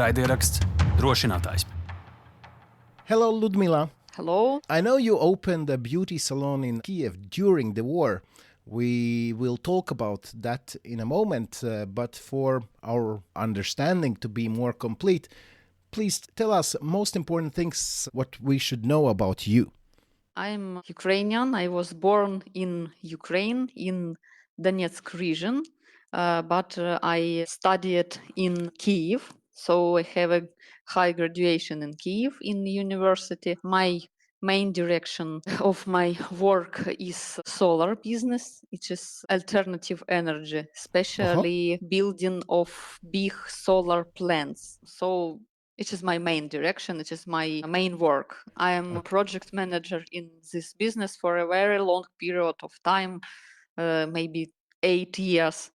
Raidieraksts Drošinātājs. Hello, Ľudmila. Hello. I know you opened a beauty salon in Kyiv during the war. We will talk about that in a moment, but for our understanding to be more complete, please tell us most important things what we should know about you. I'm Ukrainian. I was born in Ukraine, in Donetsk region, but I studied in Kyiv. So I have a high graduation in Kyiv in university. My main direction of my work is solar business. It is alternative energy, especially building of big solar plants. So it is my main direction. It is my main work. I am a project manager in this business for a very long period of time, maybe 8 years.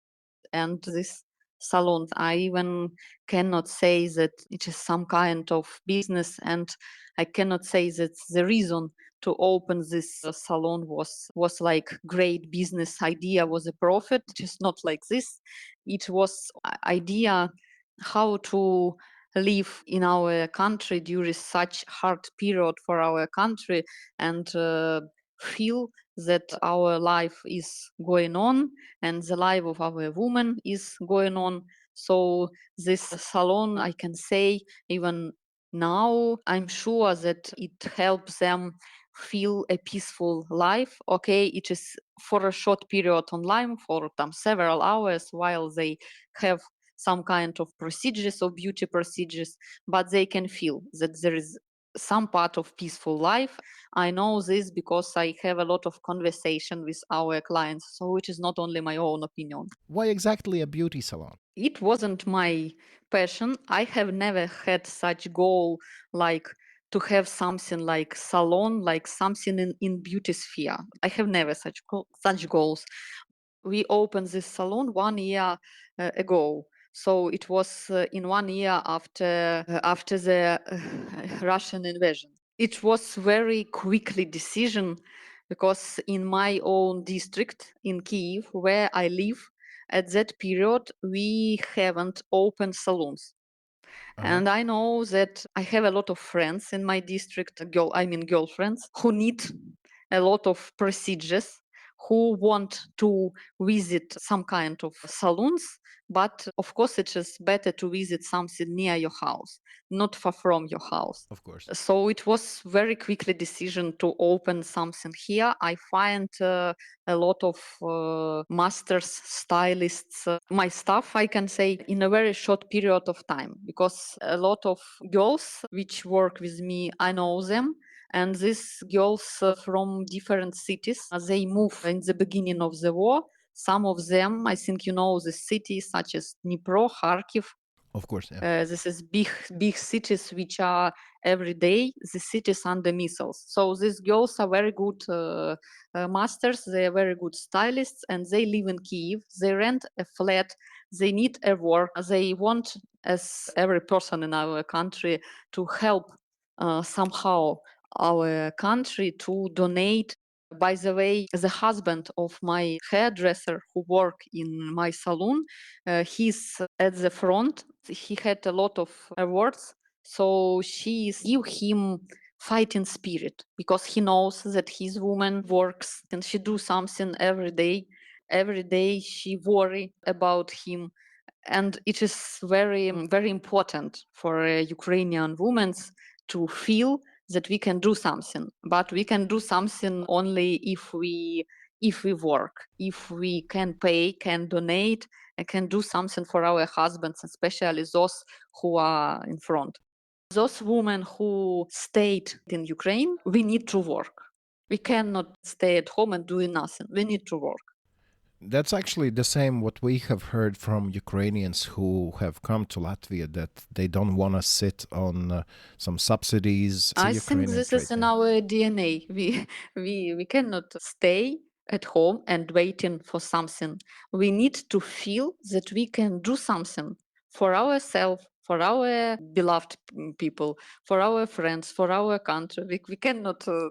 And this salon, I even cannot say that it is some kind of business, and I cannot say that the reason to open this salon was like great business idea, was a profit. It is not like this. It was idea how to live in our country during such hard period for our country and feel that our life is going on and the life of our woman is going on. So this salon, I can say, even now, I'm sure that it helps them feel a peaceful life. Okay, it is for a short period online, for several hours, while they have some kind of procedures or beauty procedures, but they can feel that there is some part of peaceful life. I know this because I have a lot of conversation with our clients, so it is not only my own opinion. Why exactly a beauty salon? It wasn't my passion. I have never had such goal like to have something like salon, like something in beauty sphere. I have never such goals. We opened this salon 1 year ago. So it was in 1 year after the Russian invasion. It was very quickly decision because in my own district in Kyiv, where I live, at that period we haven't opened salons. And I know that I have a lot of friends in my district, girlfriends, who need a lot of procedures, who want to visit some kind of salons, but of course it is better to visit something near your house, not far from your house. Of course. So it was very quickly decision to open something here. I find a lot of masters, stylists, my staff, I can say, in a very short period of time, because a lot of girls which work with me, I know them. And these girls from different cities, they moved in the beginning of the war. Some of them, I think you know the cities such as Dnipro, Kharkiv. Of course, yeah. This is big cities which are every day the cities under missiles. So these girls are very good masters. They are very good stylists, and they live in Kyiv. They rent a flat. They need a work. They want, as every person in our country, to help somehow our country to donate. By the way, the husband of my hairdresser who worked in my salon, he's at the front. He had a lot of awards, so she give him fighting spirit because he knows that his woman works and she do something every day. Every day she worry about him. And it is very, very important for Ukrainian women to feel that we can do something, but we can do something only if we work, if we can pay, can donate, and can do something for our husbands, especially those who are in front. Those women who stayed in Ukraine, we need to work. We cannot stay at home and do nothing. We need to work. That's actually the same what we have heard from Ukrainians who have come to Latvia, that they don't want to sit on some subsidies. I think this is in our DNA. We cannot stay at home and waiting for something. We need to feel that we can do something for ourselves, for our beloved people, for our friends, for our country. We cannot do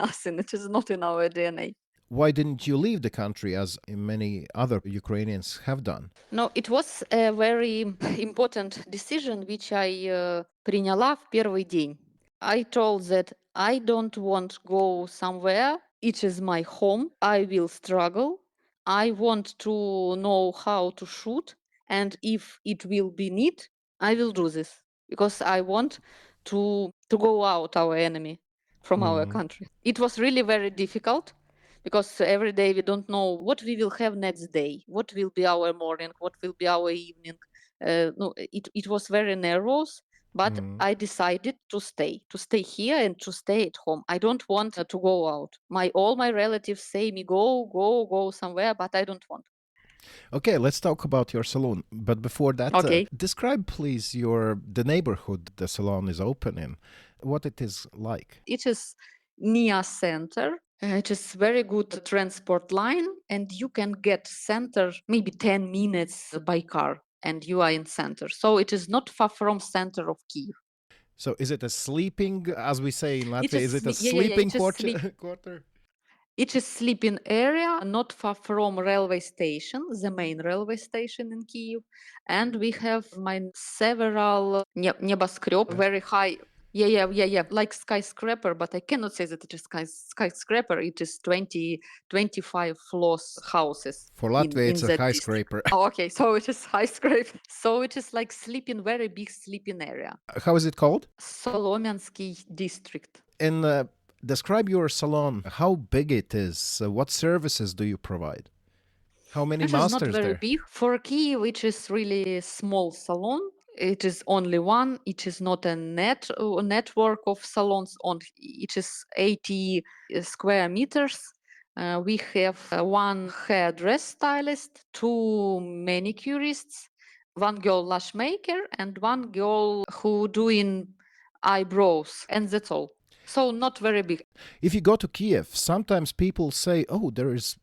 nothing. It is not in our DNA. Why didn't you leave the country as many other Ukrainians have done? No, it was a very important decision, which I приняла в первый день. I told that I don't want to go somewhere. It is my home. I will struggle. I want to know how to shoot. And if it will be need, I will do this. Because I want to go out our enemy from our country. It was really very difficult. Because every day we don't know what we will have next day, what will be our morning, what will be our evening. No, it was very nervous, but I decided to stay here and to stay at home. I don't want to go out. All my relatives say me go somewhere, but I don't want. Okay, let's talk about your salon. But before that, Okay. describe please the neighborhood the salon is open in, what it is like. It is near center. It is very good transport line, and you can get center maybe 10 minutes by car, and you are in center. So it is not far from center of Kyiv. So is it a sleeping, as we say in Latvia, is it a yeah, sleeping it is quarter? It is sleeping area, not far from railway station, the main railway station in Kyiv. And we have several небоскреб, very high. Yeah, like skyscraper, but I cannot say that it is skyscraper. It is 25 floors houses. For Latvia, it's a that skyscraper. Oh, okay, so it is skyscraper. So it is like very big sleeping area. How is it called? Solomiansky district. And describe your salon, how big it is, what services do you provide? How many It is not masters very there? big. For Kyiv, which is really small salon, it is only one. It is not a network of salons. It is 80 square meters. We have one hairdress stylist, two manicurists, one girl lash maker, and one girl who doing eyebrows, and that's all. So not very big. If you go to Kiev, sometimes people say, oh,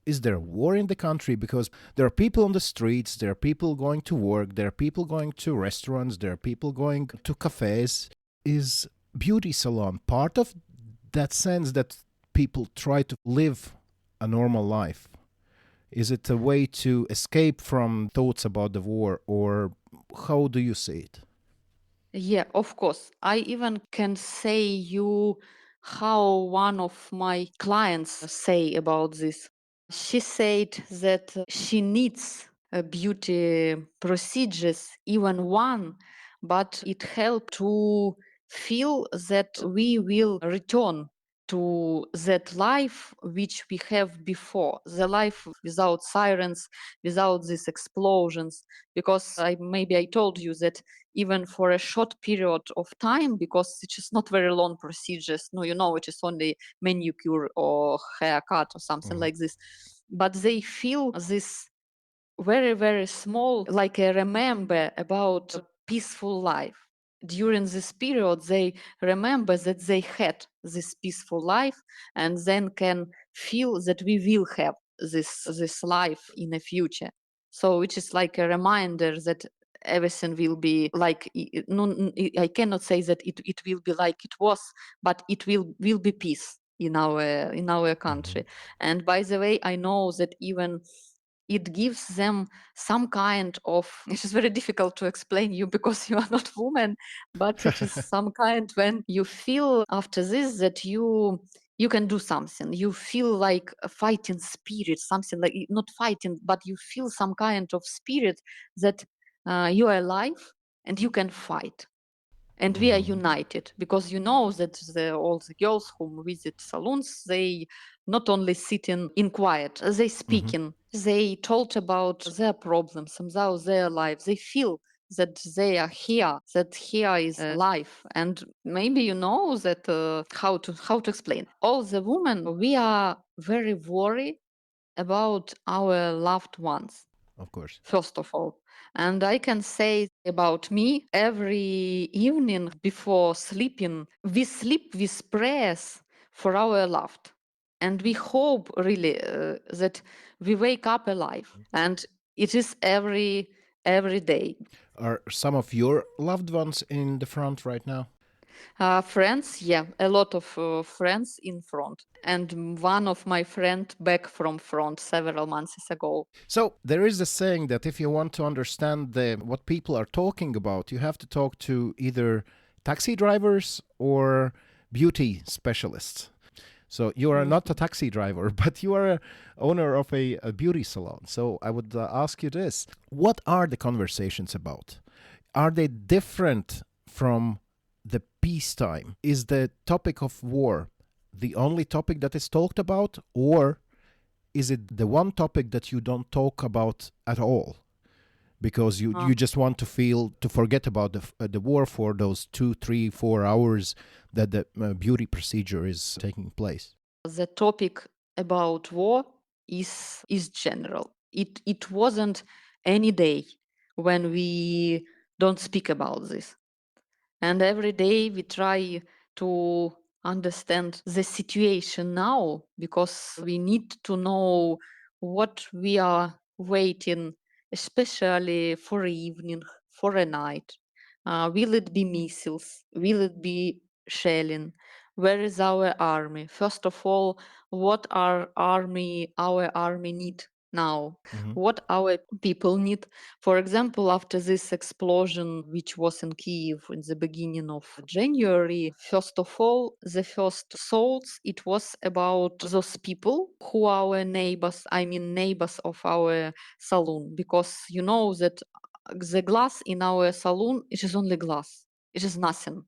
is there a war in the country? Because there are people on the streets, there are people going to work, there are people going to restaurants, there are people going to cafes. Is beauty salon part of that sense that people try to live a normal life? Is it a way to escape from thoughts about the war, or how do you see it? Yeah, of course. I even can say you how one of my clients say about this. She said that she needs beauty procedures, even one, but it helped to feel that we will return to that life which we have before, the life without sirens, without these explosions. Because maybe I told you that even for a short period of time, because it is not very long procedures. No, it is only manicure or haircut or something like this. But they feel this very, very small, like a remember about peaceful life. During this period, they remember that they had this peaceful life, and then can feel that we will have this life in the future. So it is like a reminder that everything will be like, I cannot say that it will be like it was, but it will be peace in our country. And by the way, I know that even it gives them some kind of, it is very difficult to explain you because you are not woman, but it is some kind when you feel after this that you can do something. You feel like a fighting spirit, something like, not fighting, but you feel some kind of spirit that you are alive and you can fight. And we are united because you know that all the girls who visit salons, they not only sitting in quiet, they speaking, they told about their problems, about their lives. They feel that they are here, that here is life. And maybe you know that how to explain. All the women, we are very worried about our loved ones. Of course. First of all. And I can say about me, every evening before sleeping, we sleep with prayers for our loved. And we hope really that we wake up alive. And it is every day. Are some of your loved ones in the front right now? Friends, yeah, a lot of friends in front. And one of my friend back from front several months ago. So there is a saying that if you want to understand what people are talking about, you have to talk to either taxi drivers or beauty specialists. So you are not a taxi driver, but you are a owner of a beauty salon. So I would ask you this. What are the conversations about? Are they different from the peacetime? Is the topic of war the only topic that is talked about, or is it the one topic that you don't talk about at all? Because you just want to forget about the war for those 2, 3, 4 hours that the beauty procedure is taking place. The topic about war is general. It wasn't any day when we don't speak about this. And every day we try to understand the situation now, because we need to know what we are waiting, especially for evening, for a night. Will it be missiles? Will it be shelling? Where is our army? First of all, what our army need now? What our people need? For example, after this explosion, which was in Kyiv in the beginning of January, first of all, the first thoughts, it was about those people who are our neighbors, neighbors of our salon, because you know that the glass in our salon, it is only glass. It is nothing.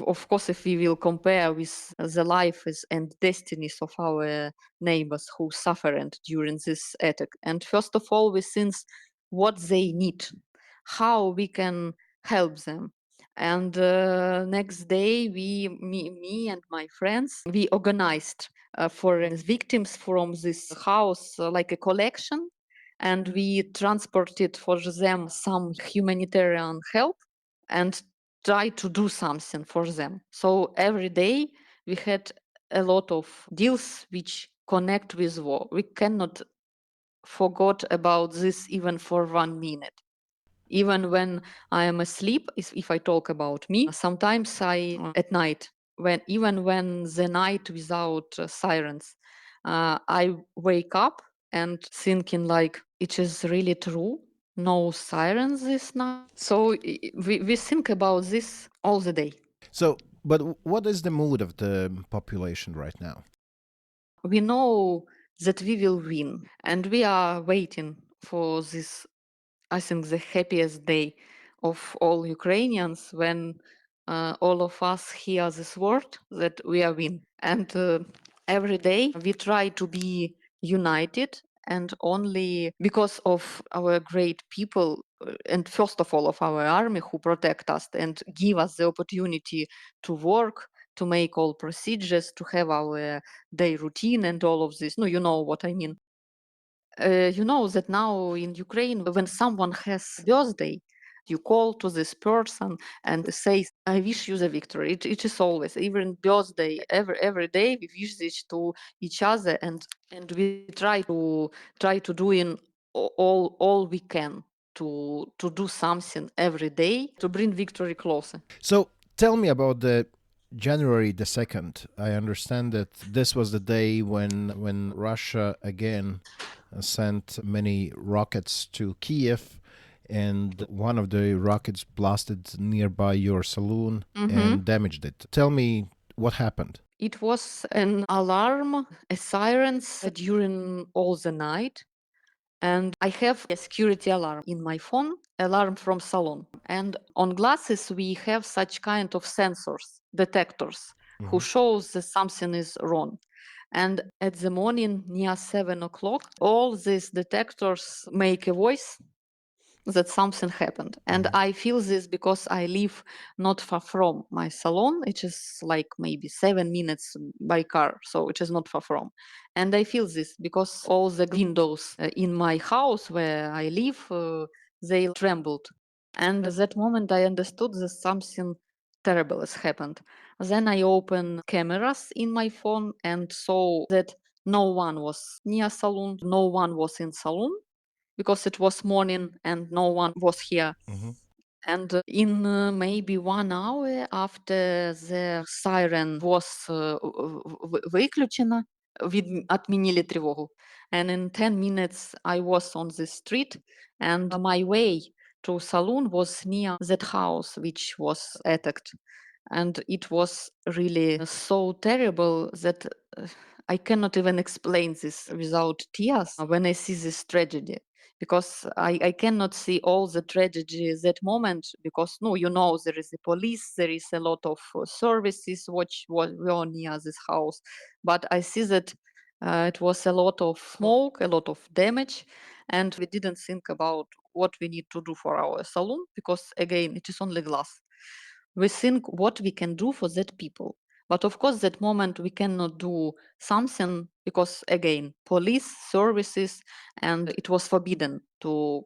Of course, if we will compare with the lives and destinies of our neighbors who suffered during this attack. And first of all, we think what they need, how we can help them. And next day, me and my friends, we organized for victims from this house like a collection, and we transported for them some humanitarian help and try to do something for them. So every day we had a lot of deals which connect with war. We cannot forget about this even for 1 minute. Even when I am asleep, if I talk about me, sometimes at night, even when the night without sirens, I wake up and thinking like, it is really true. No sirens this night. So we think about this all the day. So, but what is the mood of the population right now? We know that we will win, and we are waiting for this, I think, the happiest day of all Ukrainians when all of us hear this word that we are win. And every day we try to be united, and only because of our great people, and first of all of our army who protect us and give us the opportunity to work, to make all procedures, to have our day routine and all of this. No, you know what I mean. You know that now in Ukraine, when someone has birthday, you call to this person and say, "I wish you the victory." It is always, even birthday, every day we wish this to each other, and we try to do in all we can to do something every day to bring victory closer. So tell me about the January the 2nd. I understand that this was the day when Russia again sent many rockets to Kiev, and one of the rockets blasted nearby your saloon and damaged it. Tell me what happened. It was an alarm, a sirens during all the night. And I have a security alarm in my phone, alarm from salon. And on glasses, we have such kind of sensors, detectors, who shows that something is wrong. And at the morning, near 7 o'clock, all these detectors make a voice that something happened. And I feel this because I live not far from my salon. It is like maybe 7 minutes by car, so it is not far from. And I feel this because all the windows in my house where I live, they trembled. And at that moment I understood that something terrible has happened. Then I opened cameras in my phone and saw that no one was near salon, no one was in salon, because it was morning and no one was here. And in maybe 1 hour after the siren was выключена, отменили тревогу. And in 10 minutes I was on the street, and my way to salon was near that house which was attacked. And it was really so terrible that I cannot even explain this without tears when I see this tragedy. Because I cannot see all the tragedy that moment, because no, there is the police, there is a lot of services which were near this house, but I see that it was a lot of smoke, a lot of damage, and we didn't think about what we need to do for our salon, because again it is only glass. We think what we can do for that people. But of course, that moment we cannot do something because again, police services, and it was forbidden to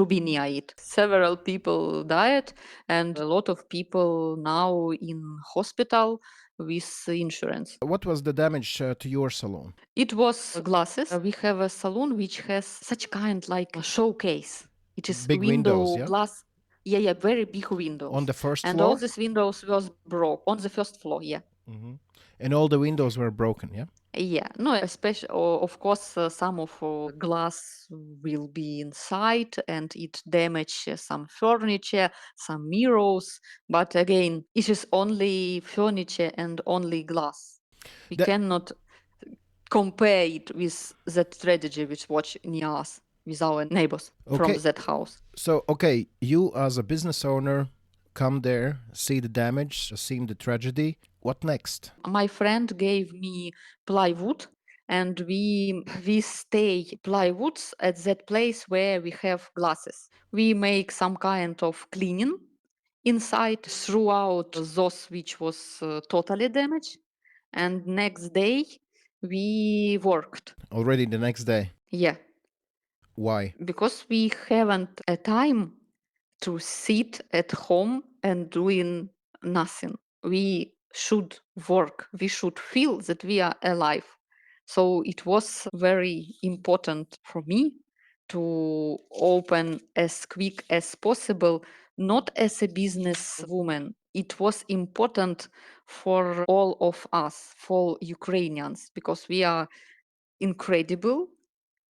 be near it. Several people died, and a lot of people now in hospital with insurance. What was the damage to your salon? It was glasses. We have a salon which has such kind like a showcase. It is Big window windows, yeah? glass. Yeah, very big windows. On the first and floor? all these windows was broke on the first floor. Yeah. Hmm. And all the windows were broken, yeah? Yeah, no, especially of course some of glass will be inside and it damage some furniture, some mirrors. But again, it is only furniture and only glass. We That- cannot compare it with that tragedy which watch near us with our neighbors from Okay. that house. So, okay, you as a business owner come there, see the damage, see the tragedy. What next? My friend gave me plywood, and we stay plywoods at that place where we have glasses. We make some kind of cleaning inside throughout those which was totally damaged, and next day we worked. Already the next day. Yeah, Why? because we haven't a time to sit at home and doing nothing. We should work. We should feel that we are alive. So it was very important for me to open as quick as possible, not as a business woman. It was important for all of us, for Ukrainians, because we are incredible.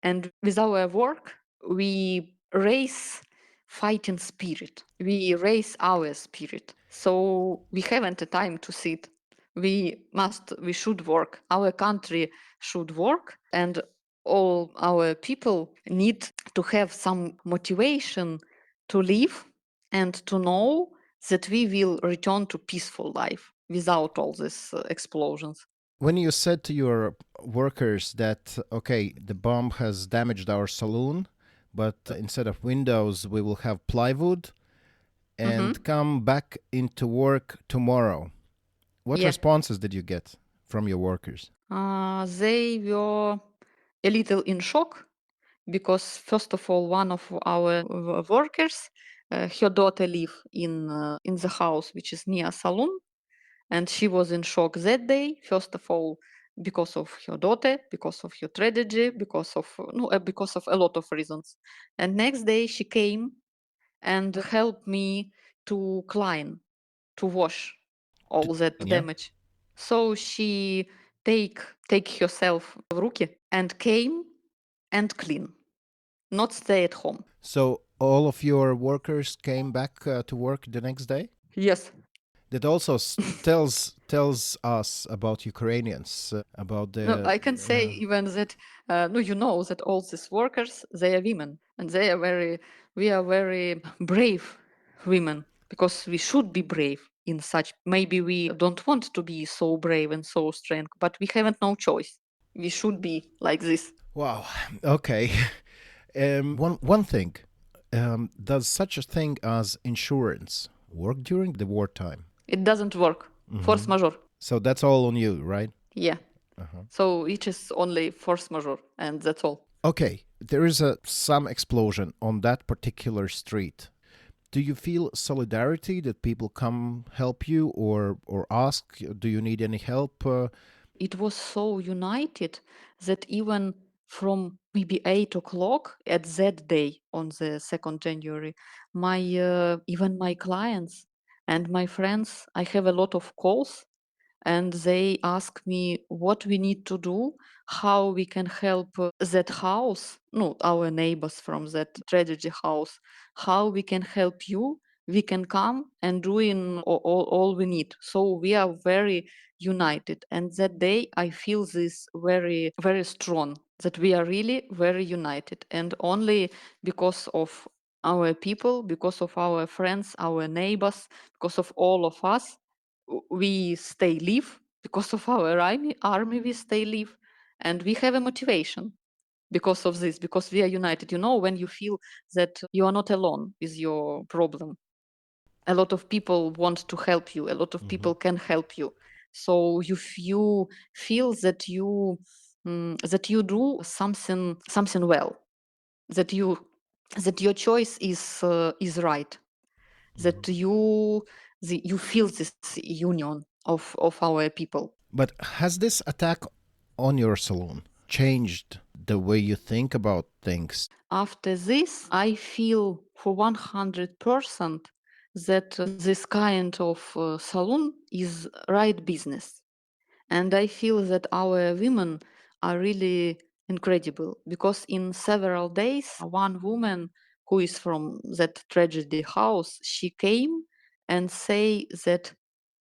And with our work, we raise fighting spirit. We raise our spirit. So we haven't a time to sit. We should work. Our country should work, and all our people need to have some motivation to live and to know that we will return to peaceful life without all these explosions. When you said to your workers that, okay, the bomb has damaged our saloon, but instead of windows, we will have plywood and come back into work tomorrow, what Yeah. responses did you get from your workers? They were a little in shock because, first of all, one of our workers, her daughter live in the house which is near salon, and she was in shock that day. First of all, because of her daughter, because of her tragedy, because of a lot of reasons. And next day she came and helped me to clean, to wash all that Yeah. damage. So she take herself в руки and came and clean, not stay at home. So all of your workers came back to work the next day? Yes. That also tells us about Ukrainians, about the... No, I can say even that that all these workers, they are women, and we are very brave women, because we should be brave in such. Maybe we don't want to be so brave and so strong, but we haven't no choice. We should be like this. Wow. Okay. One thing, does such a thing as insurance work during the wartime? It doesn't work. Force majeure. So that's all on you, right? Yeah. So it is only force majeure, and that's all. Okay, there is some explosion on that particular street. Do you feel solidarity that people come help you or ask, do you need any help? It was so united that even from maybe 8 o'clock at that day on the 2nd January, my even my clients and my friends, I have a lot of calls and they ask me what we need to do, how we can help that house, no, our neighbors from that tragedy house, how we can help you. We can come and do in all we need. So we are very united. And that day I feel this very, very strong, that we are really very united. And only because of our people, because of our friends, our neighbors, because of all of us, we stay live. Because of our army we stay live, and we have a motivation because of this, because we are united. You know, when you feel that you are not alone with your problem, a lot of people want to help you, a lot of people can help you. So you feel that you do something well, that your choice is right, that you feel this union of our people. But has this attack on your salon changed the way you think about things? After this, I feel for 100% that this kind of salon is right business. And I feel that our women are really incredible, because in several days, one woman who is from that tragedy house, she came and say that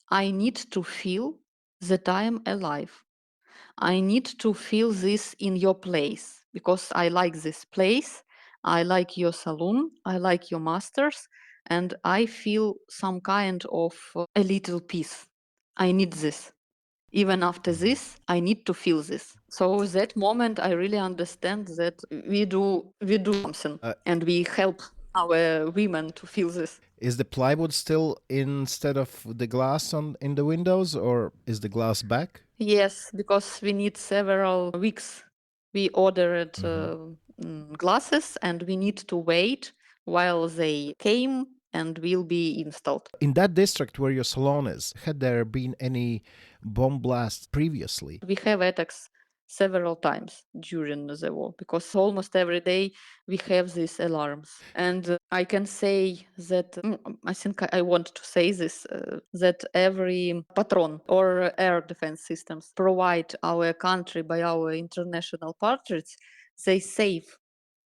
I need to feel that I am alive. I need to feel this in your place because I like this place. I like your salon. I like your masters. And I feel some kind of a little peace. I need this. Even after this, I need to feel this. So that moment, I really understand that we do something and we help our women to feel this. Is the plywood still instead of the glass in the windows, or is the glass back? Yes, because we need several weeks. We ordered glasses and we need to wait while they came and will be installed. In that district where your salon is, had there been any bomb blasts previously? We have attacks several times during the war, because almost every day we have these alarms. And I can say that, I think I want to say this, that every patron or air defense systems provide our country by our international partners, they save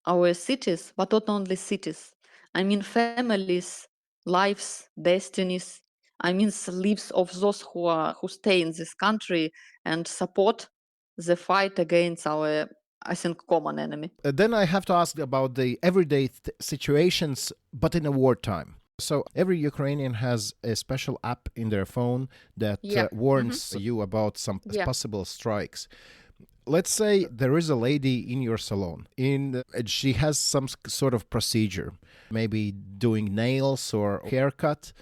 our cities, but not only cities. I mean families, lives, destinies. I mean lives of those who stay in this country and support the fight against our, I think, common enemy. Then I have to ask about the everyday situations, but in a wartime. So every Ukrainian has a special app in their phone that warns you about some possible strikes. Let's say there is a lady in your salon. She has some sort of procedure, maybe doing nails or haircut,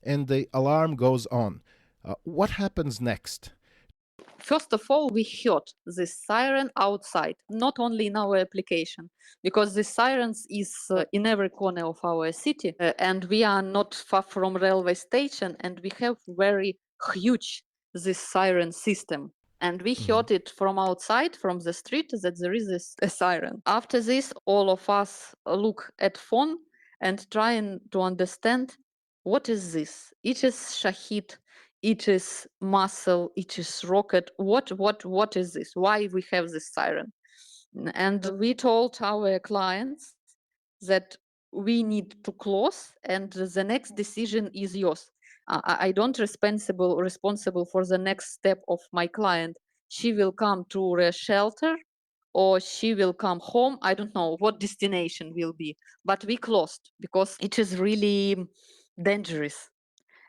and the alarm goes on. What happens next? First of all, we heard this siren outside, not only in our application, because the sirens is in every corner of our city, and we are not far from railway station, and we have very huge this siren system. And we heard it from outside, from the street, that there is a siren. After this, all of us look at phone and trying to understand what is this. It is Shahid. It is muscle, it is rocket. What is this? Why we have this siren? And we told our clients that we need to close, and the next decision is yours. I don't responsible for the next step of my client. She will come to a shelter or she will come home. I don't know what destination will be, but we closed because it is really dangerous.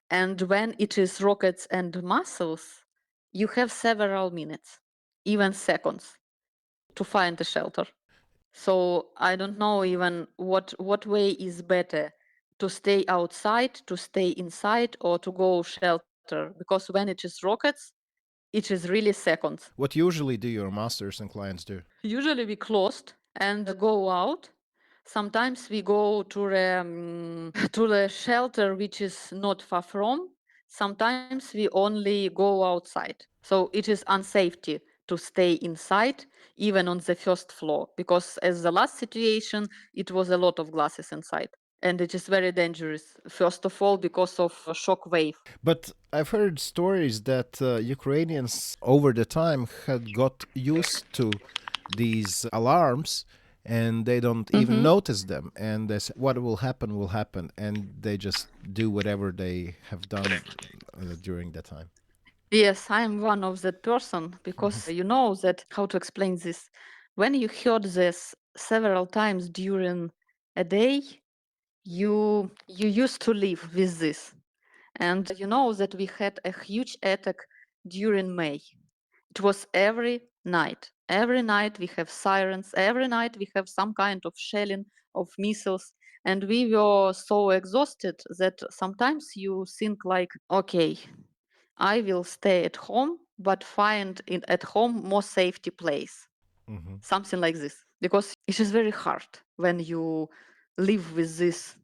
And when it is rockets and muscles, you have several minutes, even seconds, to find a shelter. So I don't know even what way is better, to stay outside, to stay inside, or to go shelter. Because when it is rockets, it is really seconds. What usually do your masters and clients do? Usually we closed and go out. Sometimes we go to the shelter which is not far from. Sometimes we only go outside. So it is unsafety to stay inside, even on the first floor, because as the last situation, it was a lot of glasses inside. And it is very dangerous, first of all, because of a shock wave. But I've heard stories that Ukrainians over the time had got used to these alarms and they don't even notice them. And they say, what will happen. And they just do whatever they have done during that time. Yes, I am one of that person, because you know that, how to explain this? When you heard this several times during a day, you used to live with this. And you know that we had a huge attack during May. It was every night. Every night we have sirens. Every night we have some kind of shelling of missiles. And we were so exhausted that sometimes you think like, okay, I will stay at home, but find at home more safety place. Something like this. Because it is very hard when you live with this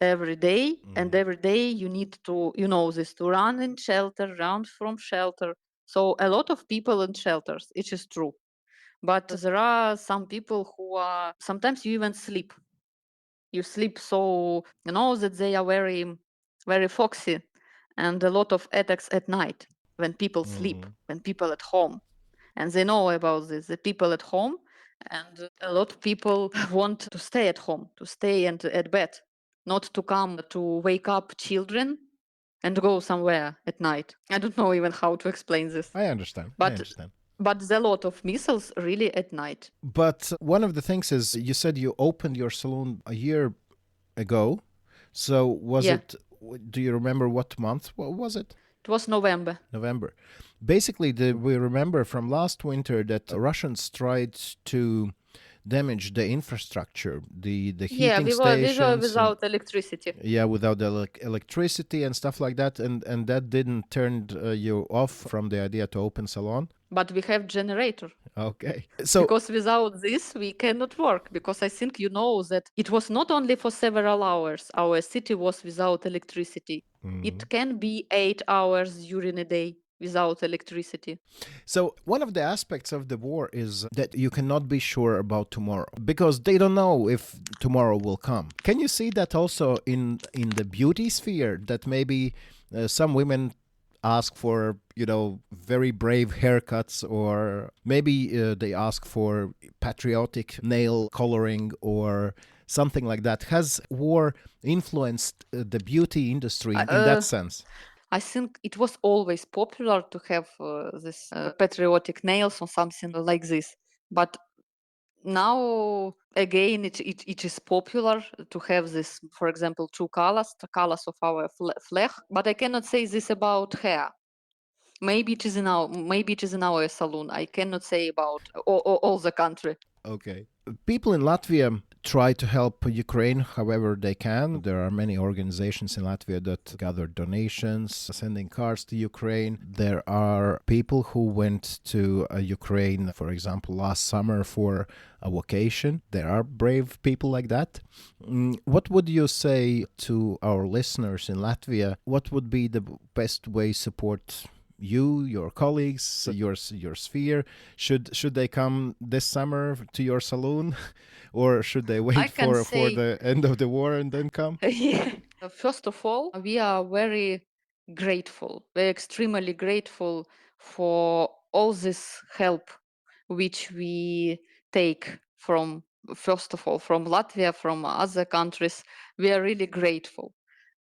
every day, and every day you need to, to run in shelter, run from shelter. So a lot of people in shelters, it is true. But there are some people who are, sometimes you even sleep. You sleep, so you know that they are very, very foxy, and a lot of attacks at night when people sleep, when people at home. And they know about this, the people at home, and a lot of people want to stay at home, to stay at bed, not to come to wake up children and go somewhere at night. I don't know even how to explain this. I understand. But there's a lot of missiles really at night. But one of the things is, you said you opened your salon a year ago. So was it, do you remember what month? What was it? It was November. Basically, we remember from last winter that Russians tried to damage the infrastructure, the heating stations. We were without electricity. Yeah, without the electricity and stuff like that. And that didn't turn you off from the idea to open salon? But we have generator. Okay. So because without this, we cannot work. Because I think you know that it was not only for several hours. Our city was without electricity. It can be 8 hours during a day without electricity. So one of the aspects of the war is that you cannot be sure about tomorrow, because they don't know if tomorrow will come. Can you see that also in the beauty sphere, that maybe some women ask for, very brave haircuts, or maybe they ask for patriotic nail coloring or something like that? Has war influenced the beauty industry in that sense? I think it was always popular to have this patriotic nails or something like this. But now, again, it is popular to have this, for example, two colors, the colors of our flag. But I cannot say this about hair. Maybe it is in our salon. I cannot say about all the country. Okay. People in Latvia try to help Ukraine however they can. There are many organizations in Latvia that gather donations, sending cars to Ukraine. There are people who went to Ukraine, for example, last summer for a vacation. There are brave people like that. What would you say to our listeners in Latvia? What would be the best way to support you, your colleagues, your sphere? Should they come this summer to your salon, or should they wait for the end of the war and then come? First of all, we are very grateful. We're extremely grateful for all this help which we take from, first of all, from Latvia, from other countries. We are really grateful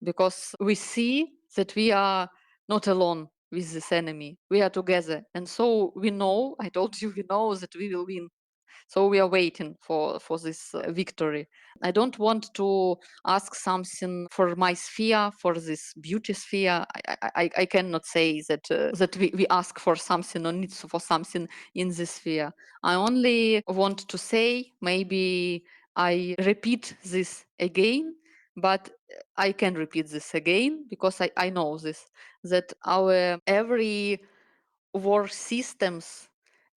because we see that we are not alone with this enemy. We are together. And so we know, I told you, we know that we will win. So we are waiting for this victory. I don't want to ask something for my sphere, for this beauty sphere. I cannot say that we ask for something or need for something in this sphere. I only want to say, maybe I repeat this again, but I can repeat this again because I know this, that our every war systems,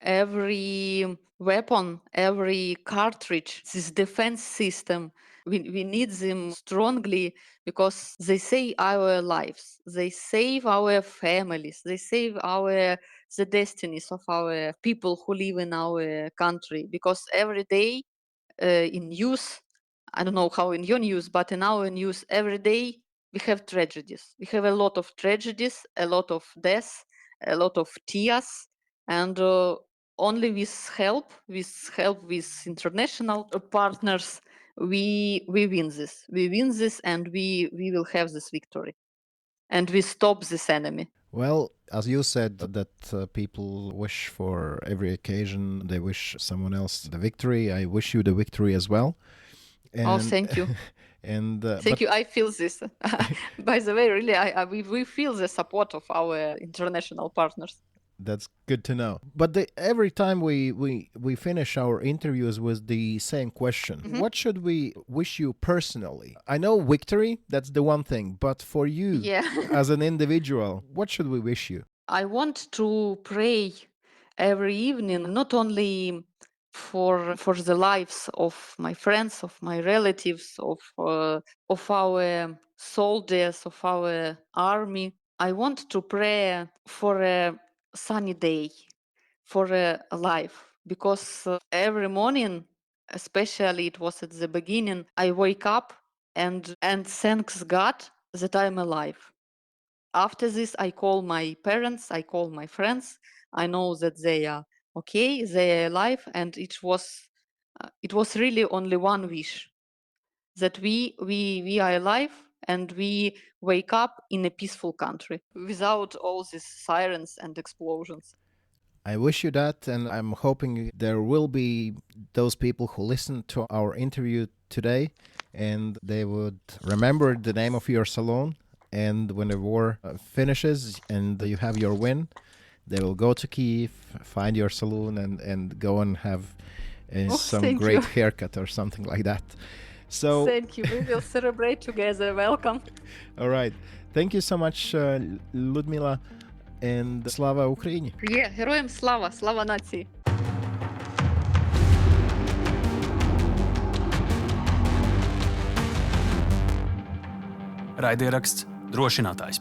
every weapon, every cartridge, this defense system, we need them strongly because they save our lives, they save our families, they save our the destinies of our people who live in our country. Because every day in news, I don't know how in your news, but in our news, every day we have tragedies. We have a lot of tragedies, a lot of deaths, a lot of tears, and only with help with international partners, we win this. We win this, and we will have this victory, and we stop this enemy. Well, as you said, that people wish for every occasion, they wish someone else the victory. I wish you the victory as well. Oh, thank you. And thank you. I feel this. By the way, really, we feel the support of our international partners. That's good to know. But every time we finish our interviews with the same question, what should we wish you personally? I know victory, that's the one thing, but for you as an individual, what should we wish you? I want to pray every evening, not only for the lives of my friends, of my relatives, of our soldiers, of our army. I want to pray for a sunny day, for a life, because every morning, especially it was at the beginning, I wake up and thanks God that I'm alive. After this, I call my parents, I call my friends. I know that they are okay, they are alive, and it was really only one wish, that we are alive and we wake up in a peaceful country without all these sirens and explosions. I wish you that, and I'm hoping there will be those people who listen to our interview today and they would remember the name of your salon, and when the war finishes and you have your win, they will go to Kyiv, find your salon and go and have some great haircut or something like that. So thank you. We will celebrate together. Welcome. All right. Thank you so much, Ľudmila, and Slava Ukraini. Yeah, героям слава, слава нації. Raidieraksts drošinātājs.